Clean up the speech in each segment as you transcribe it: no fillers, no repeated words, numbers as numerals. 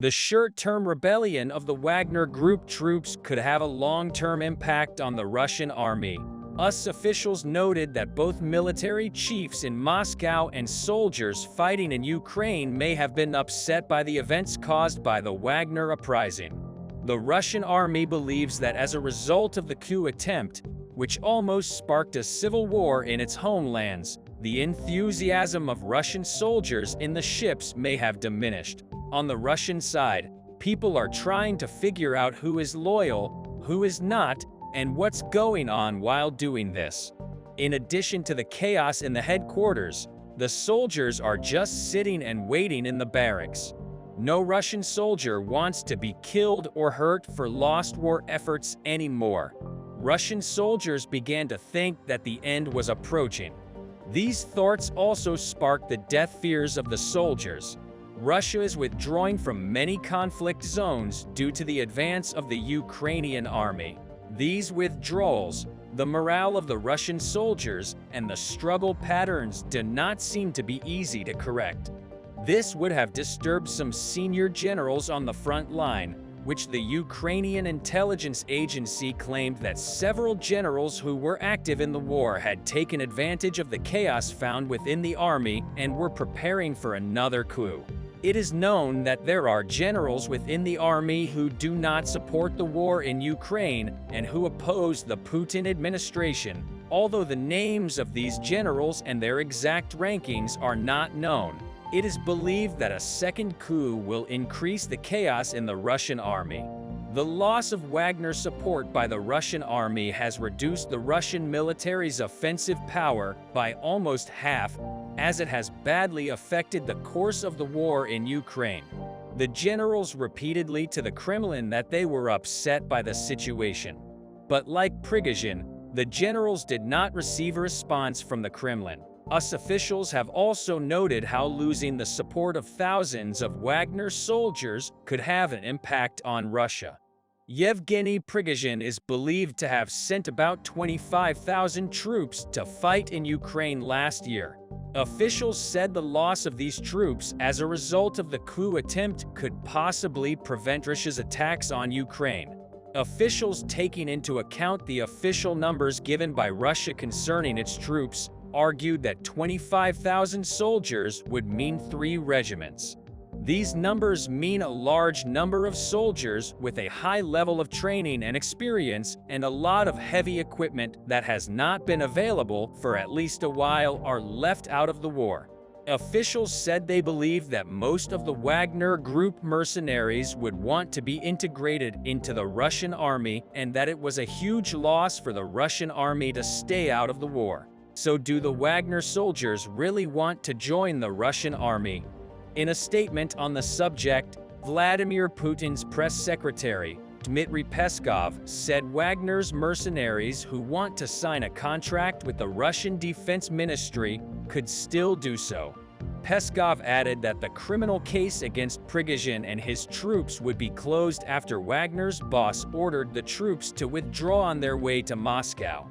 The short-term rebellion of the Wagner Group troops could have a long-term impact on the Russian army. US officials noted that both military chiefs in Moscow and soldiers fighting in Ukraine may have been upset by the events caused by the Wagner uprising. The Russian army believes that as a result of the coup attempt, which almost sparked a civil war in its homelands, the enthusiasm of Russian soldiers in the ships may have diminished. On the Russian side, people are trying to figure out who is loyal, who is not, and what's going on while doing this. In addition to the chaos in the headquarters, the soldiers are just sitting and waiting in the barracks. No Russian soldier wants to be killed or hurt for lost war efforts anymore. Russian soldiers began to think that the end was approaching. These thoughts also sparked the death fears of the soldiers. Russia is withdrawing from many conflict zones due to the advance of the Ukrainian army. These withdrawals, the morale of the Russian soldiers, and the struggle patterns do not seem to be easy to correct. This would have disturbed some senior generals on the front line, which the Ukrainian intelligence agency claimed that several generals who were active in the war had taken advantage of the chaos found within the army and were preparing for another coup. It is known that there are generals within the army who do not support the war in Ukraine and who oppose the Putin administration, although the names of these generals and their exact rankings are not known. It is believed that a second coup will increase the chaos in the Russian army. The loss of Wagner support by the Russian army has reduced the Russian military's offensive power by almost half, as it has badly affected the course of the war in Ukraine. The generals repeatedly to the Kremlin that they were upset by the situation. But like Prigozhin, the generals did not receive a response from the Kremlin. US officials have also noted how losing the support of thousands of Wagner soldiers could have an impact on Russia. Yevgeny Prigozhin is believed to have sent about 25,000 troops to fight in Ukraine last year. Officials said the loss of these troops as a result of the coup attempt could possibly prevent Russia's attacks on Ukraine. Officials taking into account the official numbers given by Russia concerning its troops argued that 25,000 soldiers would mean 3 regiments. These numbers mean a large number of soldiers with a high level of training and experience, and a lot of heavy equipment that has not been available for at least a while are left out of the war. Officials said they believe that most of the Wagner Group mercenaries would want to be integrated into the Russian army, and that it was a huge loss for the Russian army to stay out of the war. So do the Wagner soldiers really want to join the Russian army? In a statement on the subject, Vladimir Putin's press secretary, Dmitry Peskov, said Wagner's mercenaries who want to sign a contract with the Russian Defense Ministry could still do so. Peskov added that the criminal case against Prigozhin and his troops would be closed after Wagner's boss ordered the troops to withdraw on their way to Moscow.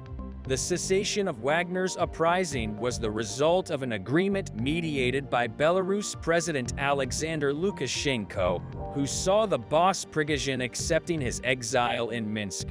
The cessation of Wagner's uprising was the result of an agreement mediated by Belarus President Alexander Lukashenko, who saw the boss Prigozhin accepting his exile in Minsk.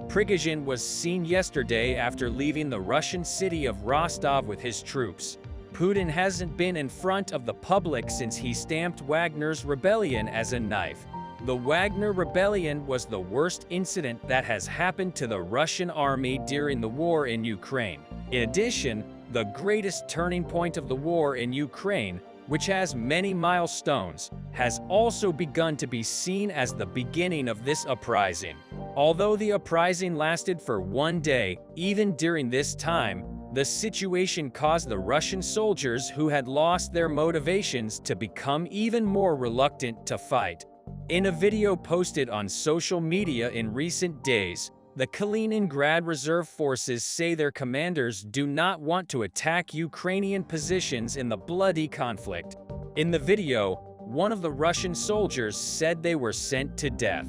Prigozhin was seen yesterday after leaving the Russian city of Rostov with his troops. Putin hasn't been in front of the public since he stamped Wagner's rebellion as a knife. The Wagner rebellion was the worst incident that has happened to the Russian army during the war in Ukraine. In addition, the greatest turning point of the war in Ukraine, which has many milestones, has also begun to be seen as the beginning of this uprising. Although the uprising lasted for 1 day, even during this time, the situation caused the Russian soldiers who had lost their motivations to become even more reluctant to fight. In a video posted on social media in recent days, the Kaliningrad Reserve Forces say their commanders do not want to attack Ukrainian positions in the bloody conflict. In the video, one of the Russian soldiers said they were sent to death.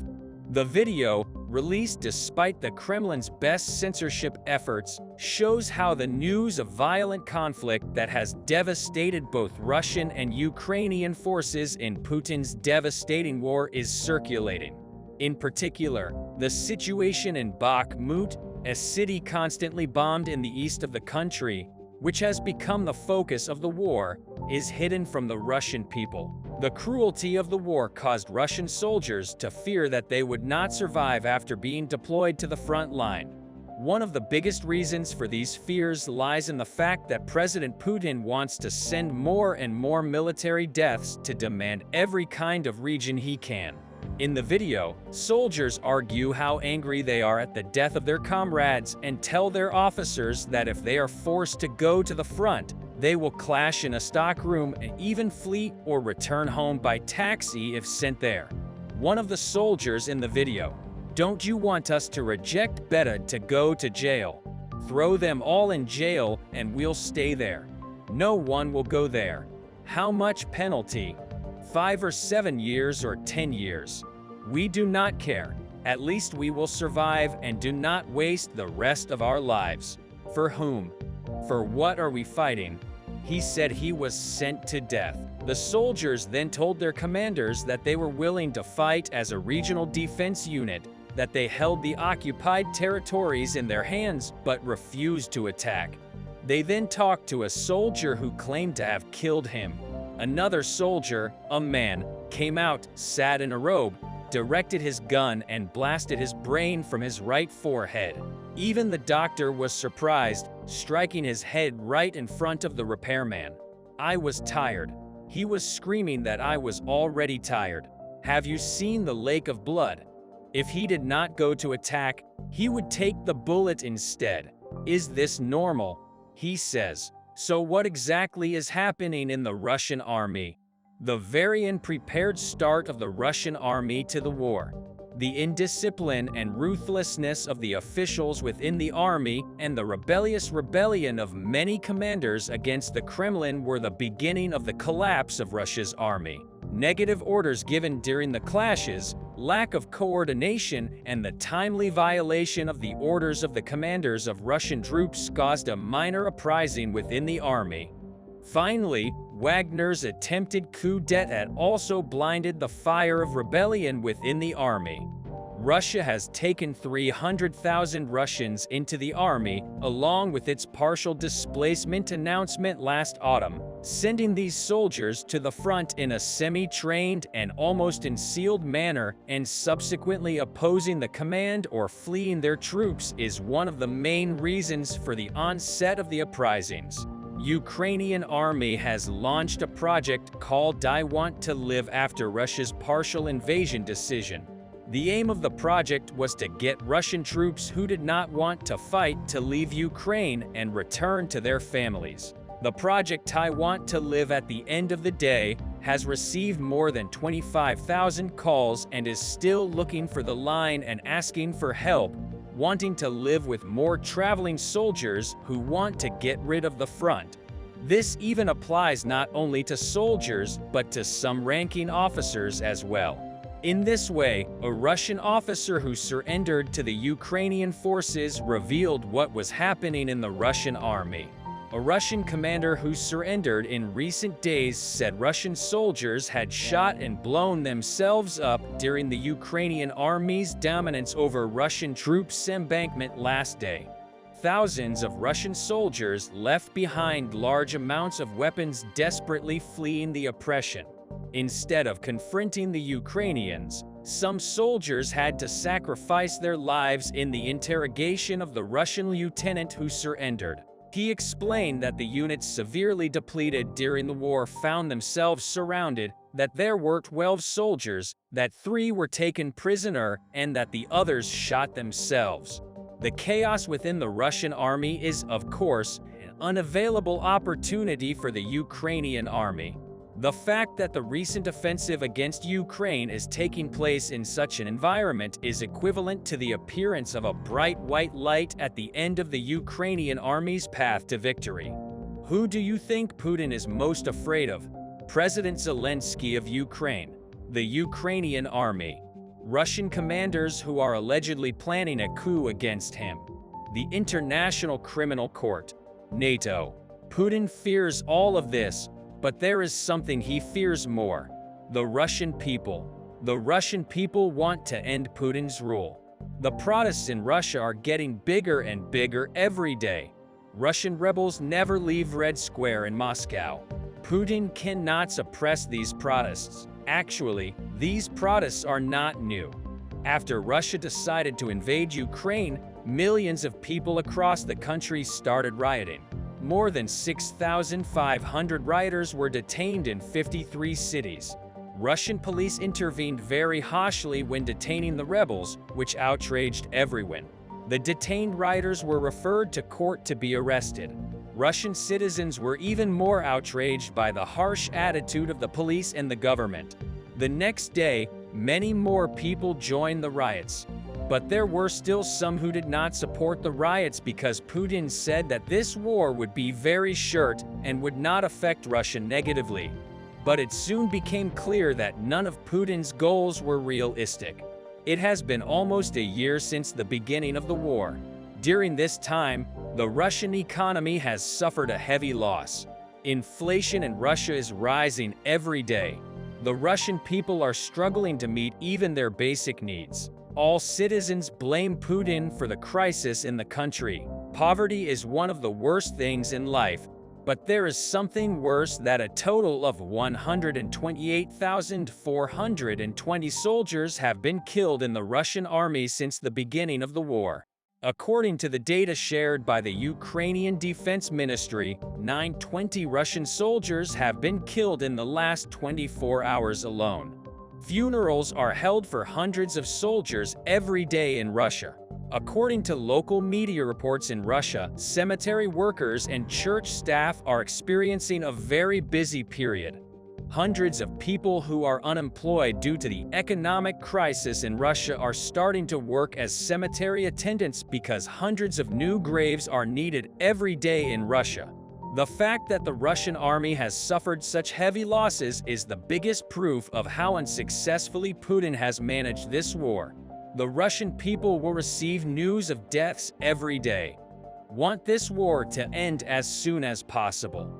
The video, released despite the Kremlin's best censorship efforts, shows how the news of violent conflict that has devastated both Russian and Ukrainian forces in Putin's devastating war is circulating. In particular, the situation in Bakhmut, a city constantly bombed in the east of the country, which has become the focus of the war, is hidden from the Russian people. The cruelty of the war caused Russian soldiers to fear that they would not survive after being deployed to the front line. One of the biggest reasons for these fears lies in the fact that President Putin wants to send more and more military deaths to demand every kind of region he can. In the video, soldiers argue how angry they are at the death of their comrades and tell their officers that if they are forced to go to the front, they will clash in a stockroom and even flee or return home by taxi if sent there. One of the soldiers in the video, "Don't you want us to reject Beta to go to jail? Throw them all in jail and we'll stay there. No one will go there. How much penalty? 5 or 7 years or 10 years? We do not care. At least we will survive and do not waste the rest of our lives. For whom? For what are we fighting?" He said he was sent to death. The soldiers then told their commanders that they were willing to fight as a regional defense unit, that they held the occupied territories in their hands but refused to attack. They then talked to a soldier who claimed to have killed him. Another soldier, a man, came out, sat in a robe, directed his gun and blasted his brain from his right forehead. Even the doctor was surprised, striking his head right in front of the repairman. "I was tired." He was screaming that I was already tired. "Have you seen the lake of blood?" If he did not go to attack, he would take the bullet instead. "Is this normal?" he says. So what exactly is happening in the Russian army? The very unprepared start of the Russian army to the war. The indiscipline and ruthlessness of the officials within the army and the rebellious rebellion of many commanders against the Kremlin were the beginning of the collapse of Russia's army. Negative orders given during the clashes, lack of coordination, and the timely violation of the orders of the commanders of Russian troops caused a minor uprising within the army. Finally, Wagner's attempted coup d'etat also blinded the fire of rebellion within the army. Russia has taken 300,000 Russians into the army, along with its partial displacement announcement last autumn, sending these soldiers to the front in a semi-trained and almost concealed manner, and subsequently opposing the command or fleeing their troops is one of the main reasons for the onset of the uprisings. Ukrainian army has launched a project called I Want to Live after Russia's partial invasion decision. The aim of the project was to get Russian troops who did not want to fight to leave Ukraine and return to their families. The project I Want to Live at the end of the day has received more than 25,000 calls and is still looking for the line and asking for help, wanting to live with more traveling soldiers who want to get rid of the front. This even applies not only to soldiers, but to some ranking officers as well. In this way, a Russian officer who surrendered to the Ukrainian forces revealed what was happening in the Russian army. A Russian commander who surrendered in recent days said Russian soldiers had shot and blown themselves up during the Ukrainian army's dominance over Russian troops' embankment last day. Thousands of Russian soldiers left behind large amounts of weapons, desperately fleeing the oppression. Instead of confronting the Ukrainians, some soldiers had to sacrifice their lives in the interrogation of the Russian lieutenant who surrendered. He explained that the units severely depleted during the war found themselves surrounded, that there were 12 soldiers, that 3 were taken prisoner, and that the others shot themselves. The chaos within the Russian army is, of course, an unavailable opportunity for the Ukrainian army. The fact that the recent offensive against Ukraine is taking place in such an environment is equivalent to the appearance of a bright white light at the end of the Ukrainian army's path to victory. Who do you think Putin is most afraid of? President Zelensky of Ukraine, the Ukrainian army, Russian commanders who are allegedly planning a coup against him. The International Criminal Court, NATO. Putin fears all of this, but there is something he fears more: the Russian people. The Russian people want to end Putin's rule. The protests in Russia are getting bigger and bigger every day. Russian rebels never leave Red Square in Moscow. Putin cannot suppress these protests. Actually, these protests are not new. After Russia decided to invade Ukraine, millions of people across the country started rioting. More than 6,500 rioters were detained in 53 cities. Russian police intervened very harshly when detaining the rebels, which outraged everyone. The detained rioters were referred to court to be arrested. Russian citizens were even more outraged by the harsh attitude of the police and the government. The next day, many more people joined the riots. But there were still some who did not support the riots because Putin said that this war would be very short and would not affect Russia negatively. But it soon became clear that none of Putin's goals were realistic. It has been almost a year since the beginning of the war. During this time, the Russian economy has suffered a heavy loss. Inflation in Russia is rising every day. The Russian people are struggling to meet even their basic needs. All citizens blame Putin for the crisis in the country. Poverty is one of the worst things in life. But there is something worse: that a total of 128,420 soldiers have been killed in the Russian army since the beginning of the war. According to the data shared by the Ukrainian Defense Ministry, 920 Russian soldiers have been killed in the last 24 hours alone. Funerals are held for hundreds of soldiers every day in Russia. According to local media reports in Russia, cemetery workers and church staff are experiencing a very busy period. Hundreds of people who are unemployed due to the economic crisis in Russia are starting to work as cemetery attendants because hundreds of new graves are needed every day in Russia. The fact that the Russian army has suffered such heavy losses is the biggest proof of how unsuccessfully Putin has managed this war. The Russian people will receive news of deaths every day. Want this war to end as soon as possible.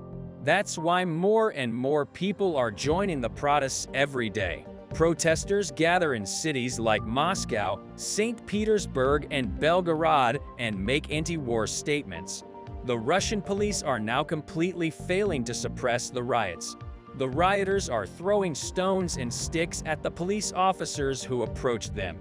That's why more and more people are joining the protests every day. Protesters gather in cities like Moscow, St. Petersburg, and Belgorod and make anti-war statements. The Russian police are now completely failing to suppress the riots. The rioters are throwing stones and sticks at the police officers who approach them.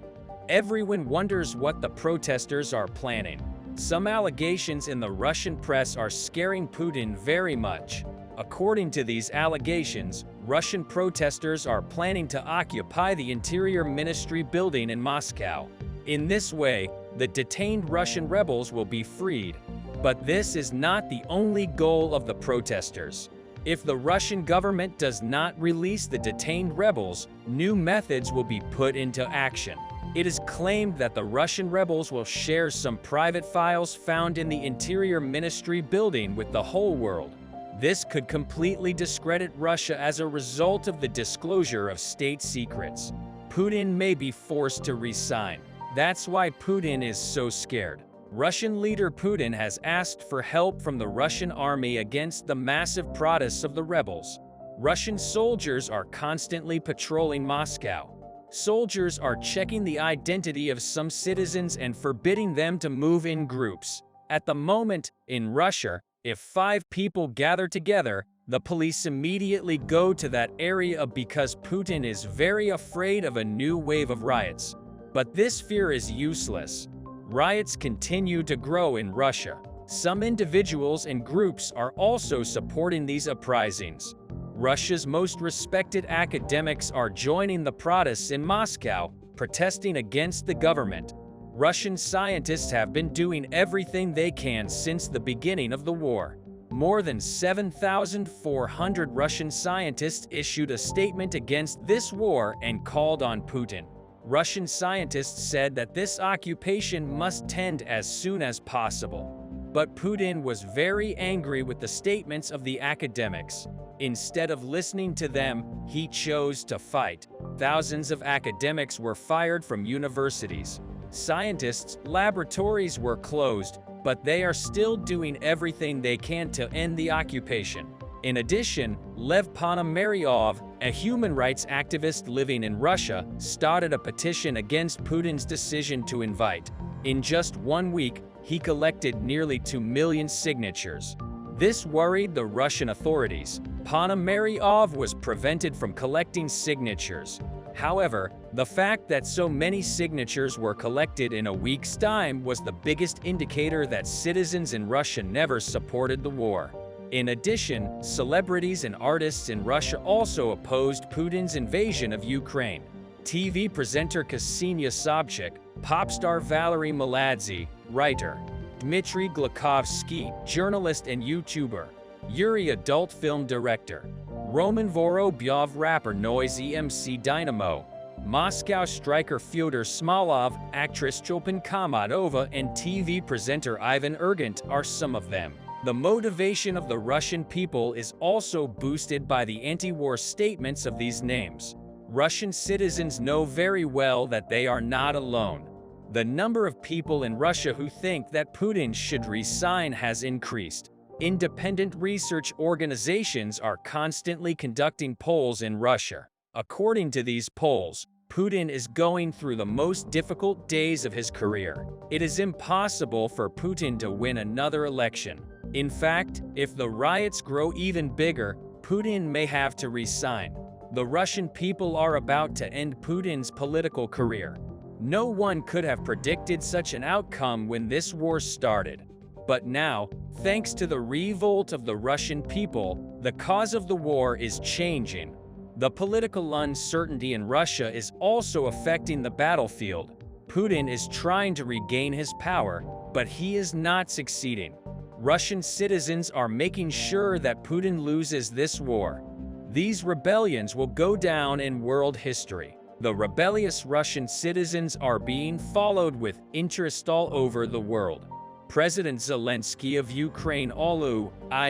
Everyone wonders what the protesters are planning. Some allegations in the Russian press are scaring Putin very much. According to these allegations, Russian protesters are planning to occupy the Interior Ministry building in Moscow. In this way, the detained Russian rebels will be freed. But this is not the only goal of the protesters. If the Russian government does not release the detained rebels, new methods will be put into action. It is claimed that the Russian rebels will share some private files found in the Interior Ministry building with the whole world. This could completely discredit Russia as a result of the disclosure of state secrets. Putin may be forced to resign. That's why Putin is so scared. Russian leader Putin has asked for help from the Russian army against the massive protests of the rebels. Russian soldiers are constantly patrolling Moscow. Soldiers are checking the identity of some citizens and forbidding them to move in groups. At the moment, in Russia, if 5 people gather together, the police immediately go to that area because Putin is very afraid of a new wave of riots. But this fear is useless. Riots continue to grow in Russia. Some individuals and groups are also supporting these uprisings. Russia's most respected academics are joining the protests in Moscow, protesting against the government. Russian scientists have been doing everything they can since the beginning of the war. More than 7,400 Russian scientists issued a statement against this war and called on Putin. Russian scientists said that this occupation must end as soon as possible. But Putin was very angry with the statements of the academics. Instead of listening to them, he chose to fight. Thousands of academics were fired from universities. Scientists' laboratories were closed, but they are still doing everything they can to end the occupation. In addition, Lev Ponomaryov, a human rights activist living in Russia, started a petition against Putin's decision to invite. In just 1 week, he collected nearly 2 million signatures. This worried the Russian authorities. Ponomaryov was prevented from collecting signatures. However, the fact that so many signatures were collected in a week's time was the biggest indicator that citizens in Russia never supported the war. In addition, celebrities and artists in Russia also opposed Putin's invasion of Ukraine. TV presenter Ksenia Sobchak, pop star Valery Mladze, writer, Dmitry Glukhovsky, journalist and YouTuber, Yuri, adult film director, Roman Vorobyov, rapper Noisy MC Dynamo, Moscow striker Fyodor Smolov, actress Chopin Kamadova, and TV presenter Ivan Urgant are some of them. The motivation of the Russian people is also boosted by the anti-war statements of these names. Russian citizens know very well that they are not alone. The number of people in Russia who think that Putin should resign has increased. Independent research organizations are constantly conducting polls in Russia. According to these polls, Putin is going through the most difficult days of his career. It is impossible for Putin to win another election. In fact, if the riots grow even bigger, Putin may have to resign. The Russian people are about to end Putin's political career. No one could have predicted such an outcome when this war started. But now, thanks to the revolt of the Russian people, the cause of the war is changing. The political uncertainty in Russia is also affecting the battlefield. Putin is trying to regain his power, but he is not succeeding. Russian citizens are making sure that Putin loses this war. These rebellions will go down in world history. The rebellious Russian citizens are being followed with interest all over the world. President Zelensky of Ukraine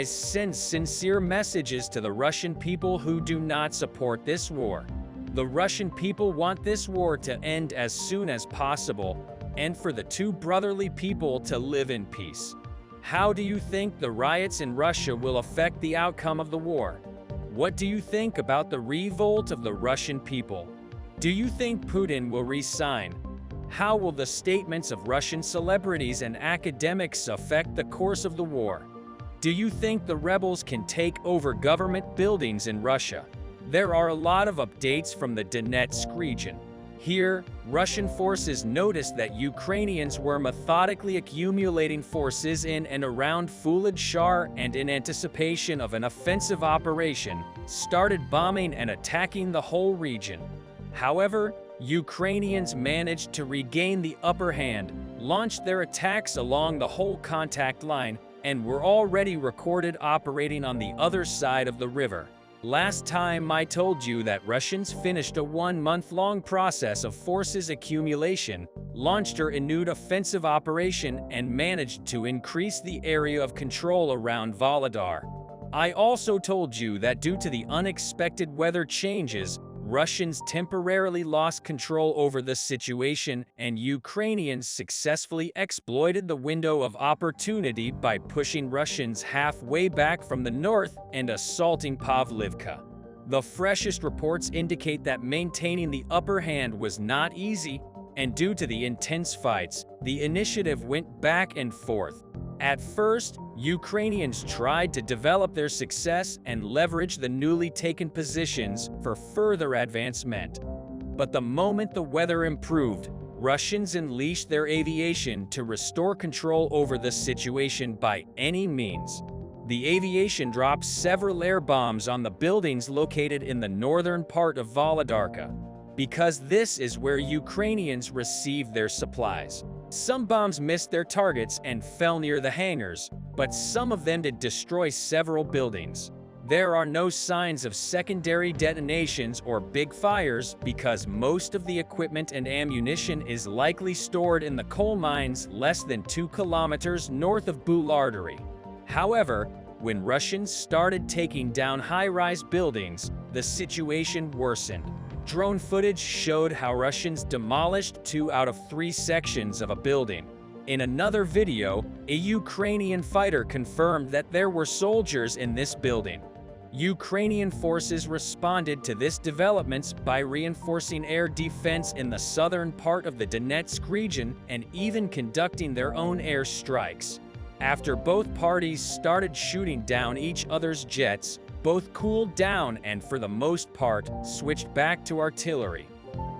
sends sincere messages to the Russian people who do not support this war. The Russian people want this war to end as soon as possible, and for the two brotherly people to live in peace. How do you think the riots in Russia will affect the outcome of the war? What do you think about the revolt of the Russian people? Do you think Putin will resign? How will the statements of Russian celebrities and academics affect the course of the war? Do you think the rebels can take over government buildings in Russia? There are a lot of updates from the Donetsk region. Here, Russian forces noticed that Ukrainians were methodically accumulating forces in and around Fulad Shar and in anticipation of an offensive operation, started bombing and attacking the whole region. However, Ukrainians managed to regain the upper hand, launched their attacks along the whole contact line, and were already recorded operating on the other side of the river. Last time I told you that Russians finished a 1-month-long process of forces accumulation, launched a renewed offensive operation, and managed to increase the area of control around Volodar. I also told you that due to the unexpected weather changes, Russians temporarily lost control over the situation, and Ukrainians successfully exploited the window of opportunity by pushing Russians halfway back from the north and assaulting Pavlivka. The freshest reports indicate that maintaining the upper hand was not easy, and due to the intense fights, the initiative went back and forth. At first, Ukrainians tried to develop their success and leverage the newly taken positions for further advancement. But the moment the weather improved, Russians unleashed their aviation to restore control over the situation by any means. The aviation dropped several air bombs on the buildings located in the northern part of Volodarka, because this is where Ukrainians received their supplies. Some bombs missed their targets and fell near the hangars, but some of them did destroy several buildings. There are no signs of secondary detonations or big fires because most of the equipment and ammunition is likely stored in the coal mines less than 2 kilometers north of Bulardari. However, When Russians started taking down high-rise buildings, the situation worsened. Drone footage showed how Russians demolished 2 out of 3 sections of a building. In another video, a Ukrainian fighter confirmed that there were soldiers in this building. Ukrainian forces responded to this developments by reinforcing air defense in the southern part of the Donetsk region and even conducting their own air strikes. After both parties started shooting down each other's jets, both cooled down and for the most part switched back to artillery.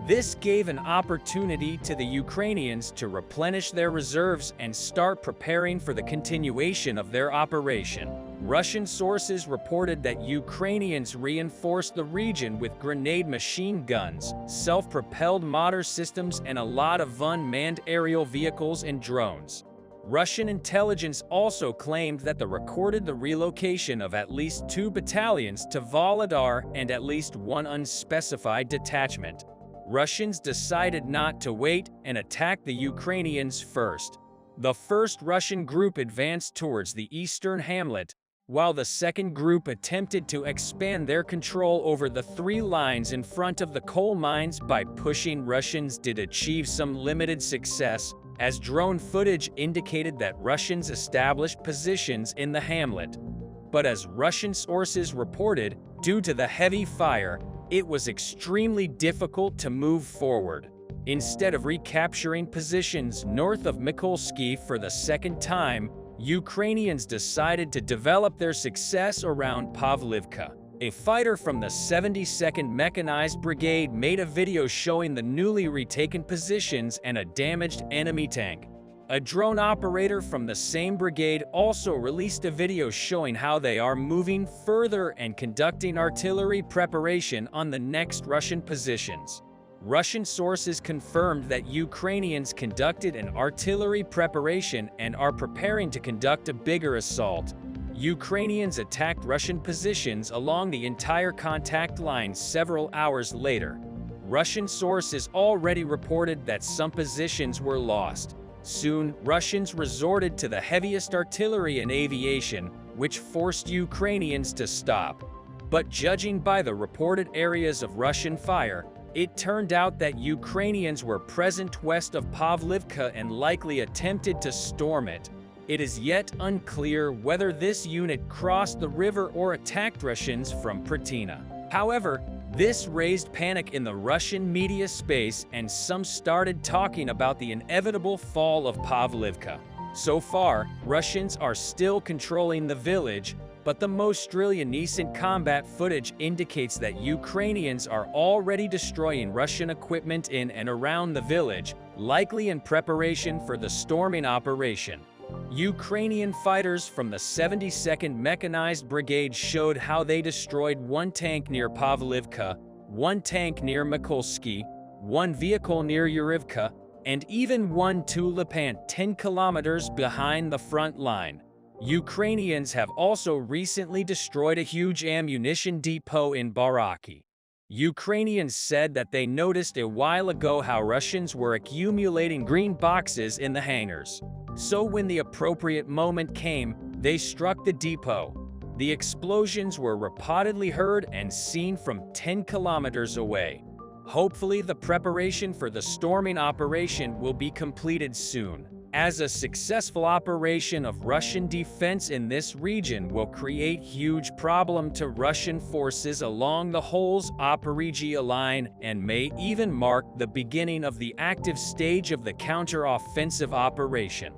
This gave an opportunity to the Ukrainians to replenish their reserves and start preparing for the continuation of their operation. Russian sources reported that Ukrainians reinforced the region with grenade machine guns, self-propelled mortar systems, and a lot of unmanned aerial vehicles and drones. Russian intelligence also claimed that they recorded the relocation of at least 2 battalions to Volodar and at least 1 unspecified detachment. Russians decided not to wait and attacked the Ukrainians first. The first Russian group advanced towards the eastern hamlet, while the second group attempted to expand their control over the 3 lines in front of the coal mines by pushing. Russians did achieve some limited success, as drone footage indicated that Russians established positions in the hamlet. But as Russian sources reported, due to the heavy fire, it was extremely difficult to move forward. Instead of recapturing positions north of Mykolaiv for the second time, Ukrainians decided to develop their success around Pavlivka. A fighter from the 72nd Mechanized Brigade made a video showing the newly retaken positions and a damaged enemy tank. A drone operator from the same brigade also released a video showing how they are moving further and conducting artillery preparation on the next Russian positions. Russian sources confirmed that Ukrainians conducted an artillery preparation and are preparing to conduct a bigger assault. Ukrainians attacked Russian positions along the entire contact line several hours later. Russian sources already reported that some positions were lost. Soon, Russians resorted to the heaviest artillery and aviation, which forced Ukrainians to stop. But judging by the reported areas of Russian fire, it turned out that Ukrainians were present west of Pavlivka and likely attempted to storm it. It is yet unclear whether this unit crossed the river or attacked Russians from Pratina. However, this raised panic in the Russian media space, and some started talking about the inevitable fall of Pavlivka. So far, Russians are still controlling the village, but the most recent combat footage indicates that Ukrainians are already destroying Russian equipment in and around the village, likely in preparation for the storming operation. Ukrainian fighters from the 72nd Mechanized Brigade showed how they destroyed 1 tank near Pavlivka, 1 tank near Mykolaiv, 1 vehicle near Yurivka, and even 1 Tulipant 10 kilometers behind the front line. Ukrainians have also recently destroyed a huge ammunition depot in Baraki. Ukrainians said that they noticed a while ago how Russians were accumulating green boxes in the hangars. So when the appropriate moment came, they struck the depot. The explosions were reportedly heard and seen from 10 kilometers away. Hopefully, the preparation for the storming operation will be completed soon, as a successful operation of Russian defense in this region will create huge problem to Russian forces along the whole Zaporizhzhia line and may even mark the beginning of the active stage of the counter-offensive operation.